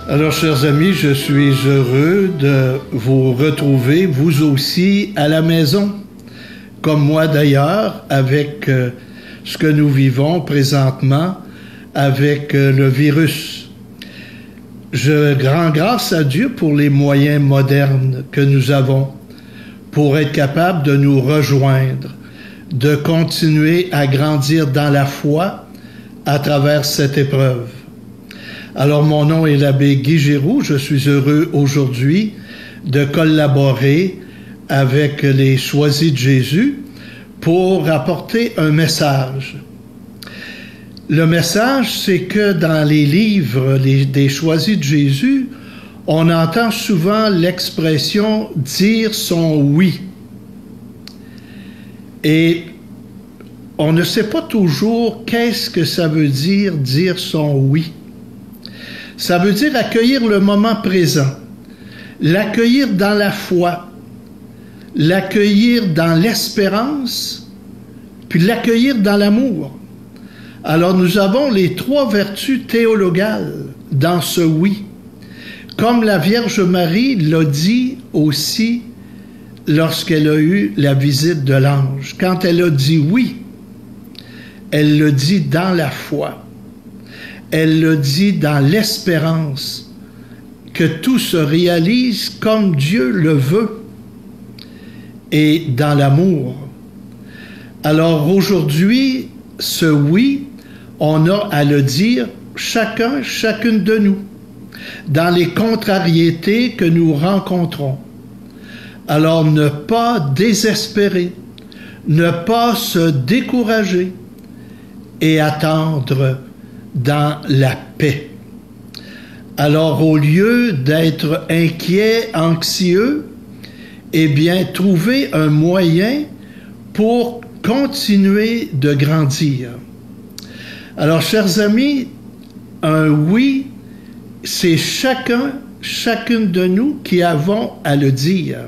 Alors, chers amis, je suis heureux de vous retrouver, vous aussi, à la maison, comme moi d'ailleurs, avec ce que nous vivons présentement avec le virus. Je rends grâce à Dieu pour les moyens modernes que nous avons pour être capables de nous rejoindre, de continuer à grandir dans la foi à travers cette épreuve. Alors, mon nom est l'abbé Guy Giroux. Je suis heureux aujourd'hui de collaborer avec les Choisis de Jésus pour apporter un message. Le message, c'est que dans les livres des Choisis de Jésus, on entend souvent l'expression « dire son oui ». Et on ne sait pas toujours qu'est-ce que ça veut dire son oui. Ça veut dire accueillir le moment présent, l'accueillir dans la foi, l'accueillir dans l'espérance, puis l'accueillir dans l'amour. Alors nous avons les 3 vertus théologales dans ce oui. Comme la Vierge Marie l'a dit aussi lorsqu'elle a eu la visite de l'ange. Quand elle a dit oui, elle le dit dans la foi. Elle le dit dans l'espérance que tout se réalise comme Dieu le veut et dans l'amour. Alors aujourd'hui, ce oui, on a à le dire chacune de nous, dans les contrariétés que nous rencontrons. Alors ne pas désespérer, ne pas se décourager et attendre dans la paix. Alors, au lieu d'être inquiet, anxieux, eh bien, trouver un moyen pour continuer de grandir. Alors, chers amis, un oui, c'est chacune de nous qui avons à le dire.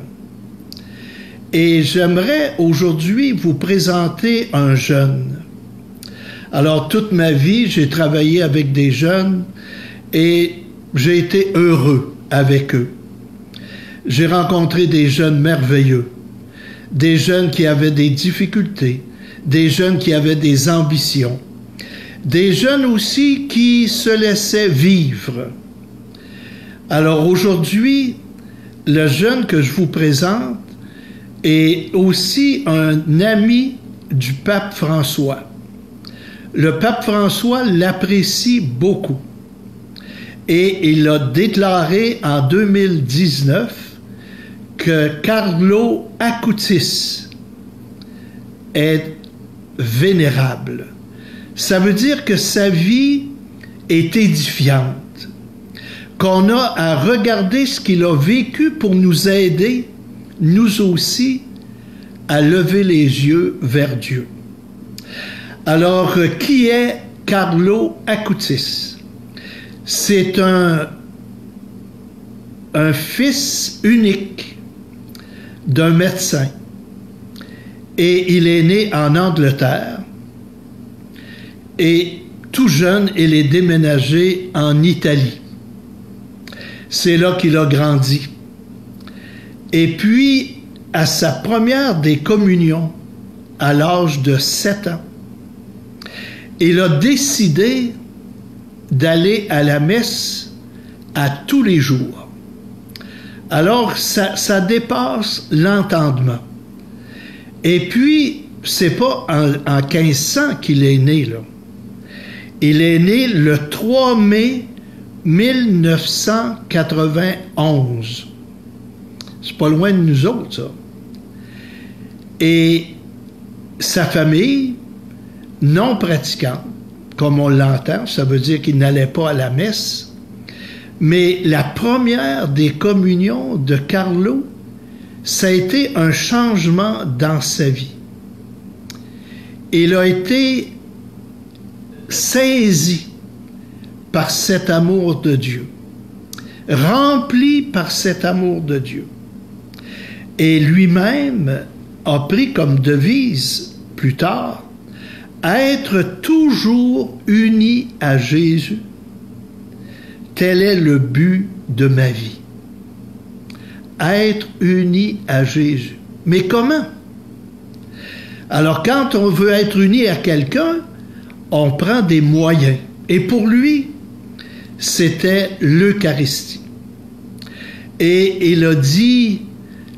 Et j'aimerais aujourd'hui vous présenter un jeune. Alors, toute ma vie, j'ai travaillé avec des jeunes et j'ai été heureux avec eux. J'ai rencontré des jeunes merveilleux, des jeunes qui avaient des difficultés, des jeunes qui avaient des ambitions, des jeunes aussi qui se laissaient vivre. Alors aujourd'hui, le jeune que je vous présente est aussi un ami du pape François. Le pape François l'apprécie beaucoup et il a déclaré en 2019 que Carlo Acutis est vénérable. Ça veut dire que sa vie est édifiante, qu'on a à regarder ce qu'il a vécu pour nous aider, nous aussi, à lever les yeux vers Dieu. Alors, qui est Carlo Acutis? C'est un fils unique d'un médecin et il est né en Angleterre et tout jeune, il est déménagé en Italie. C'est là qu'il a grandi. Et puis, à sa première des communions, à l'âge de 7 ans, il a décidé d'aller à la messe à tous les jours. Alors, ça dépasse l'entendement. Et puis, c'est pas en 1500 qu'il est né, là. Il est né le 3 mai 1991. C'est pas loin de nous autres, ça. Et sa famille, non pratiquante, comme on l'entend, ça veut dire qu'il n'allait pas à la messe, mais la première des communions de Carlo, ça a été un changement dans sa vie. Il a été saisi par cet amour de Dieu, rempli par cet amour de Dieu. Et lui-même a pris comme devise plus tard être toujours uni à Jésus, tel est le but de ma vie. Être uni à Jésus. Mais comment? Alors, quand on veut être uni à quelqu'un, on prend des moyens. Et pour lui, c'était l'Eucharistie. Et il a dit,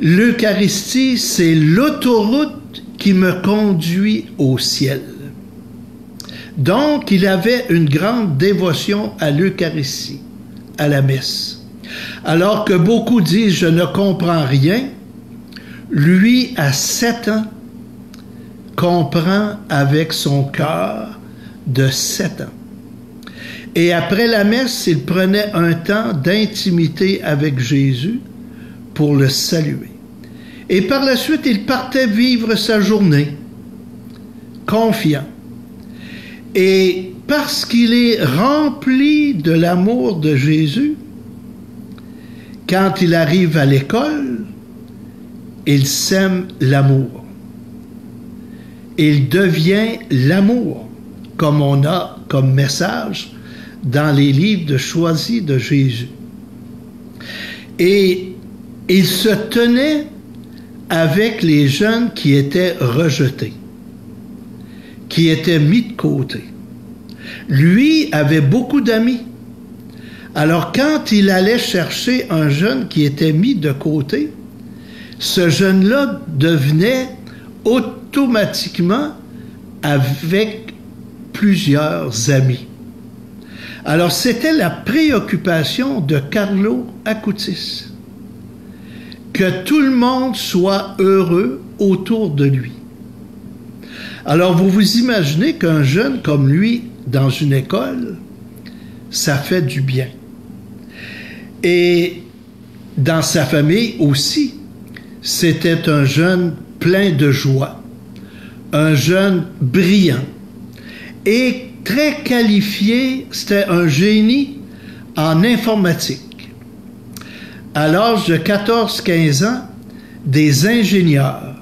l'Eucharistie, c'est l'autoroute qui me conduit au ciel. Donc, il avait une grande dévotion à l'Eucharistie, à la messe. Alors que beaucoup disent, je ne comprends rien, lui, à 7 ans, comprend avec son cœur de 7 ans. Et après la messe, il prenait un temps d'intimité avec Jésus pour le saluer. Et par la suite, il partait vivre sa journée, confiant. Et parce qu'il est rempli de l'amour de Jésus, quand il arrive à l'école, il sème l'amour. Il devient l'amour, comme on a comme message dans les livres de Choisis de Jésus. Et il se tenait avec les jeunes qui étaient rejetés, qui étaient mis de côté. Lui avait beaucoup d'amis. Alors quand il allait chercher un jeune qui était mis de côté, ce jeune-là devenait automatiquement avec plusieurs amis. Alors c'était la préoccupation de Carlo Acutis, que tout le monde soit heureux autour de lui. Alors vous vous imaginez qu'un jeune comme lui, dans une école, ça fait du bien. Et dans sa famille aussi, c'était un jeune plein de joie, un jeune brillant et très qualifié, c'était un génie en informatique. À l'âge de 14-15 ans, des ingénieurs,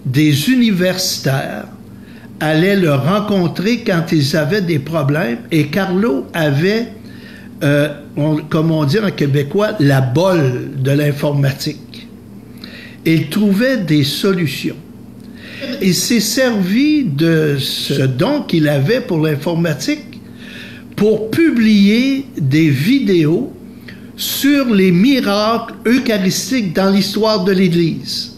des universitaires allaient le rencontrer quand ils avaient des problèmes et Carlo avait, comme on dit en québécois, la bolle de l'informatique. Il trouvait des solutions. Il s'est servi de ce don qu'il avait pour l'informatique pour publier des vidéos sur les miracles eucharistiques dans l'histoire de l'Église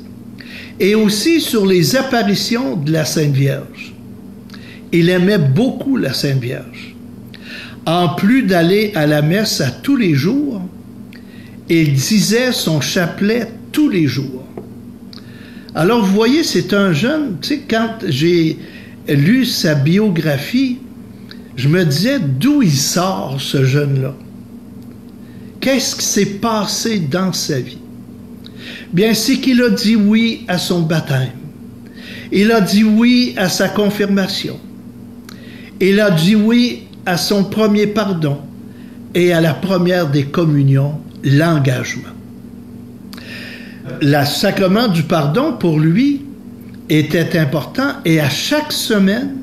et aussi sur les apparitions de la Sainte Vierge. Il aimait beaucoup la Sainte Vierge. En plus d'aller à la messe à tous les jours, il disait son chapelet tous les jours. Alors, vous voyez, c'est un jeune, tu sais, quand j'ai lu sa biographie, je me disais d'où il sort, ce jeune-là. Qu'est-ce qui s'est passé dans sa vie? Bien, c'est qu'il a dit oui à son baptême. Il a dit oui à sa confirmation. Il a dit oui à son premier pardon et à la première des communions, l'engagement. Le sacrement du pardon, pour lui, était important et à chaque semaine,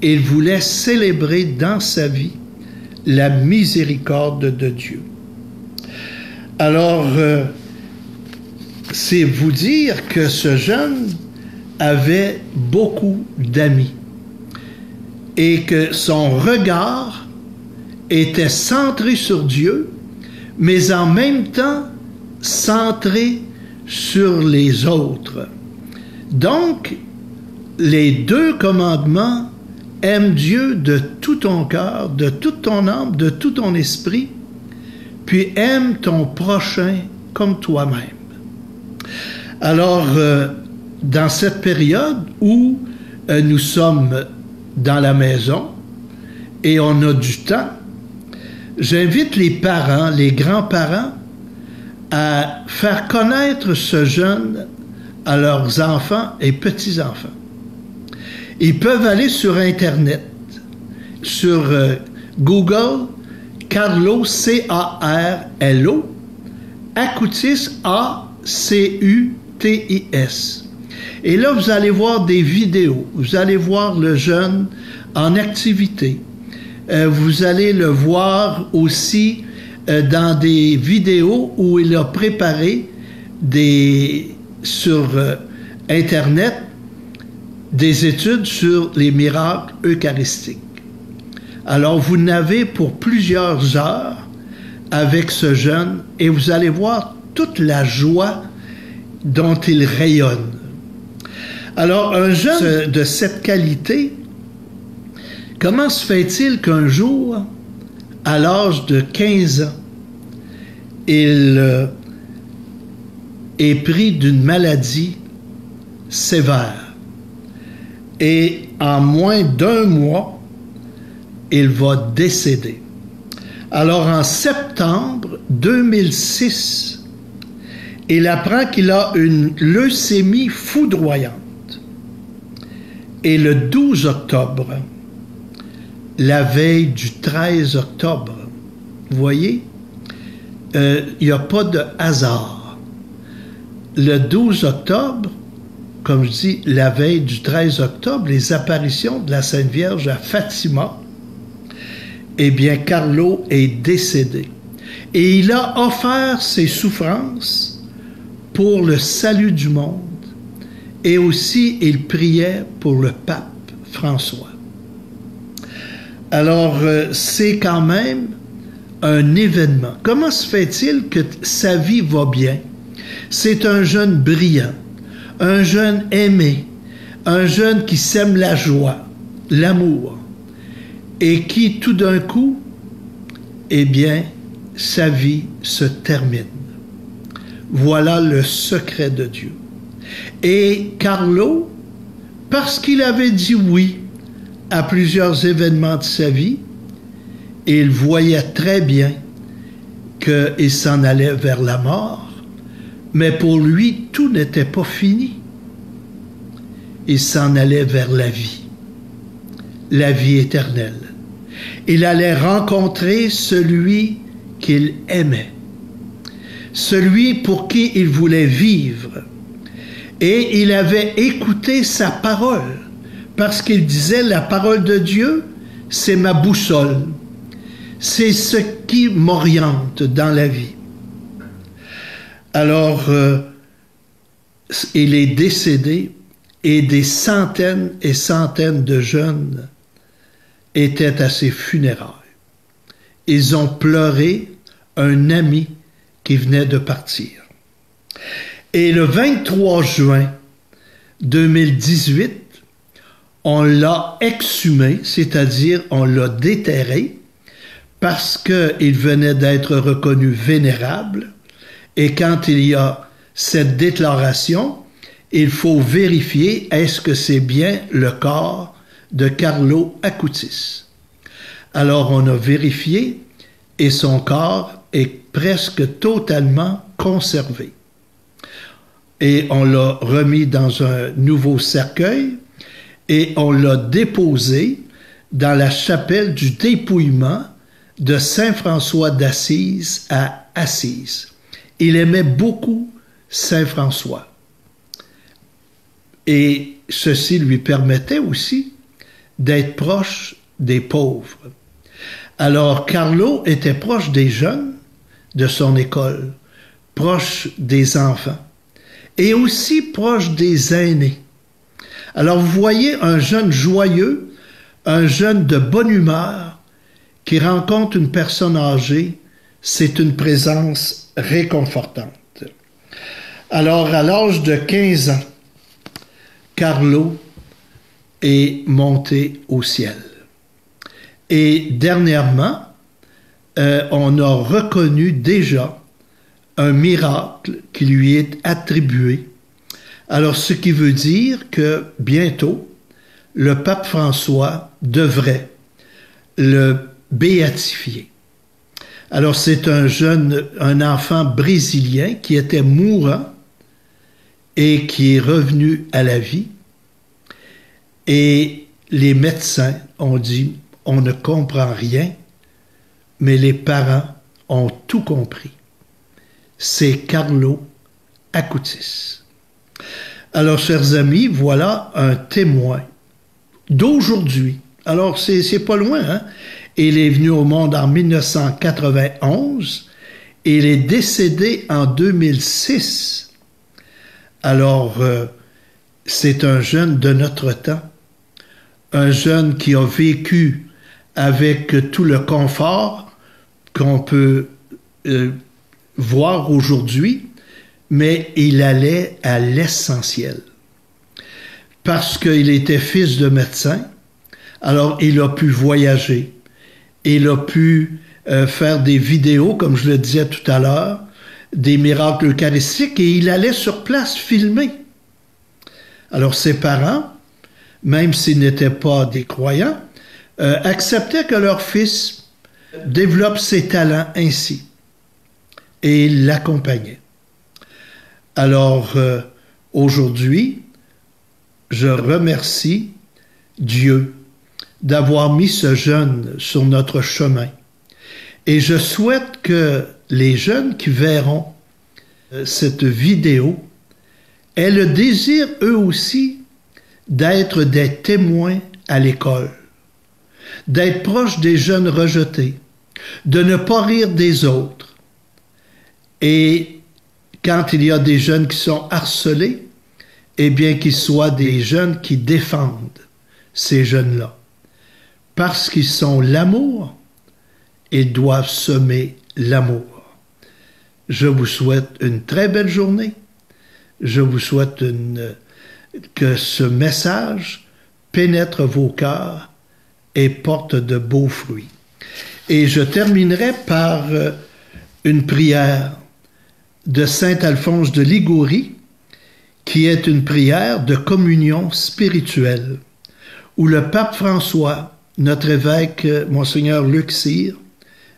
il voulait célébrer dans sa vie la miséricorde de Dieu. Alors, c'est vous dire que ce jeune avait beaucoup d'amis et que son regard était centré sur Dieu, mais en même temps centré sur les autres. Donc, les 2 commandements, aime Dieu de tout ton cœur, de toute ton âme, de tout ton esprit, puis aime ton prochain comme toi-même. Alors, dans cette période où nous sommes dans la maison et on a du temps, j'invite les parents, les grands-parents, à faire connaître ce jeune à leurs enfants et petits-enfants. Ils peuvent aller sur Internet, sur Google, Carlo, C-A-R-L-O, Acutis, A-C-U-T-I-S. Et là, vous allez voir des vidéos, vous allez voir le jeune en activité, Vous allez le voir aussi dans des vidéos où il a préparé sur Internet des études sur les miracles eucharistiques. Alors, vous n'avez pour plusieurs heures avec ce jeune et vous allez voir toute la joie dont il rayonne. Alors, un jeune de cette qualité, comment se fait-il qu'un jour, à l'âge de 15 ans, il est pris d'une maladie sévère et en moins d'1 mois, il va décéder. Alors, en septembre 2006, il apprend qu'il a une leucémie foudroyante. Et le 12 octobre, la veille du 13 octobre, vous voyez, il n'y a pas de hasard. Le 12 octobre, comme je dis, la veille du 13 octobre, les apparitions de la Sainte Vierge à Fatima, eh bien, Carlo est décédé. Et il a offert ses souffrances pour le salut du monde. Et aussi, il priait pour le pape François. Alors, c'est quand même un événement. Comment se fait-il que sa vie va bien? C'est un jeune brillant, un jeune aimé, un jeune qui sème la joie, l'amour, et qui, tout d'un coup, eh bien, sa vie se termine. Voilà le secret de Dieu. Et Carlo, parce qu'il avait dit oui à plusieurs événements de sa vie, il voyait très bien qu'il s'en allait vers la mort, mais pour lui, tout n'était pas fini. Il s'en allait vers la vie éternelle. Il allait rencontrer celui qu'il aimait, celui pour qui il voulait vivre. Et il avait écouté sa parole, parce qu'il disait, la parole de Dieu, c'est ma boussole. C'est ce qui m'oriente dans la vie. Alors, il est décédé et des centaines et centaines de jeunes étaient à ses funérailles. Ils ont pleuré un ami qui venait de partir. Et le 23 juin 2018, on l'a exhumé, c'est-à-dire on l'a déterré, parce qu'il venait d'être reconnu vénérable. Et quand il y a cette déclaration, il faut vérifier est-ce que c'est bien le corps de Carlo Acutis. Alors on a vérifié et son corps est presque totalement conservé. Et on l'a remis dans un nouveau cercueil et on l'a déposé dans la chapelle du dépouillement de Saint François d'Assise à Assise. Il aimait beaucoup Saint François. Et ceci lui permettait aussi d'être proche des pauvres. Alors Carlo était proche des jeunes de son école, proche des enfants, et aussi proche des aînés. Alors vous voyez un jeune joyeux, un jeune de bonne humeur, qui rencontre une personne âgée, c'est une présence réconfortante. Alors, à l'âge de 15 ans, Carlo est monté au ciel. Et dernièrement, on a reconnu déjà un miracle qui lui est attribué. Alors, ce qui veut dire que bientôt, le pape François devrait le béatifier. Alors, c'est un enfant brésilien qui était mourant et qui est revenu à la vie. Et les médecins ont dit, on ne comprend rien, mais les parents ont tout compris. C'est Carlo Acutis. Alors, chers amis, voilà un témoin d'aujourd'hui. Alors, c'est pas loin, hein? Il est venu au monde en 1991 et il est décédé en 2006. Alors, c'est un jeune de notre temps, un jeune qui a vécu avec tout le confort qu'on peut voir aujourd'hui, mais il allait à l'essentiel. Parce qu'il était fils de médecin, alors il a pu voyager, il a pu faire des vidéos, comme je le disais tout à l'heure, des miracles eucharistiques, et il allait sur place filmer. Alors ses parents, même s'ils n'étaient pas des croyants, acceptaient que leur fils développe ses talents ainsi, et ils l'accompagnaient. Alors, aujourd'hui, je remercie Dieu d'avoir mis ce jeune sur notre chemin. Et je souhaite que les jeunes qui verront cette vidéo aient le désir, eux aussi, d'être des témoins à l'école, d'être proches des jeunes rejetés, de ne pas rire des autres. Et quand il y a des jeunes qui sont harcelés, eh bien qu'ils soient des jeunes qui défendent ces jeunes-là. Parce qu'ils sont l'amour, ils doivent semer l'amour. Je vous souhaite une très belle journée. Je vous souhaite que ce message pénètre vos cœurs et porte de beaux fruits. Et je terminerai par une prière de saint Alphonse de Liguori, qui est une prière de communion spirituelle, où le pape François, notre évêque, Monseigneur Luc Cyr,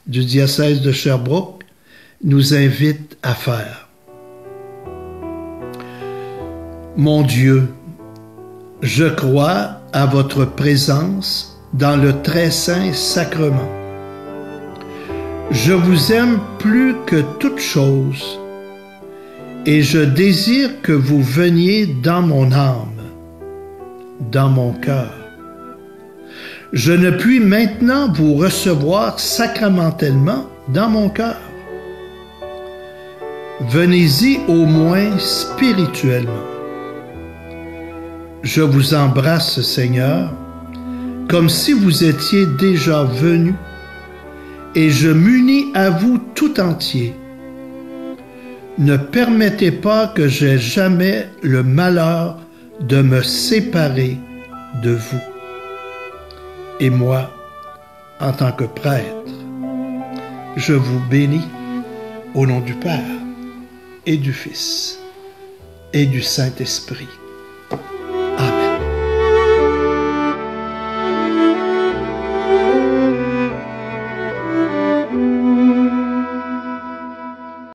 du diocèse de Sherbrooke, nous invite à faire. Mon Dieu, je crois à votre présence dans le très saint sacrement. Je vous aime plus que toute chose, et je désire que vous veniez dans mon âme, dans mon cœur. Je ne puis maintenant vous recevoir sacramentellement dans mon cœur. Venez-y au moins spirituellement. Je vous embrasse, Seigneur, comme si vous étiez déjà venu, et je m'unis à vous tout entier. Ne permettez pas que j'aie jamais le malheur de me séparer de vous. Et moi, en tant que prêtre, je vous bénis au nom du Père et du Fils et du Saint-Esprit.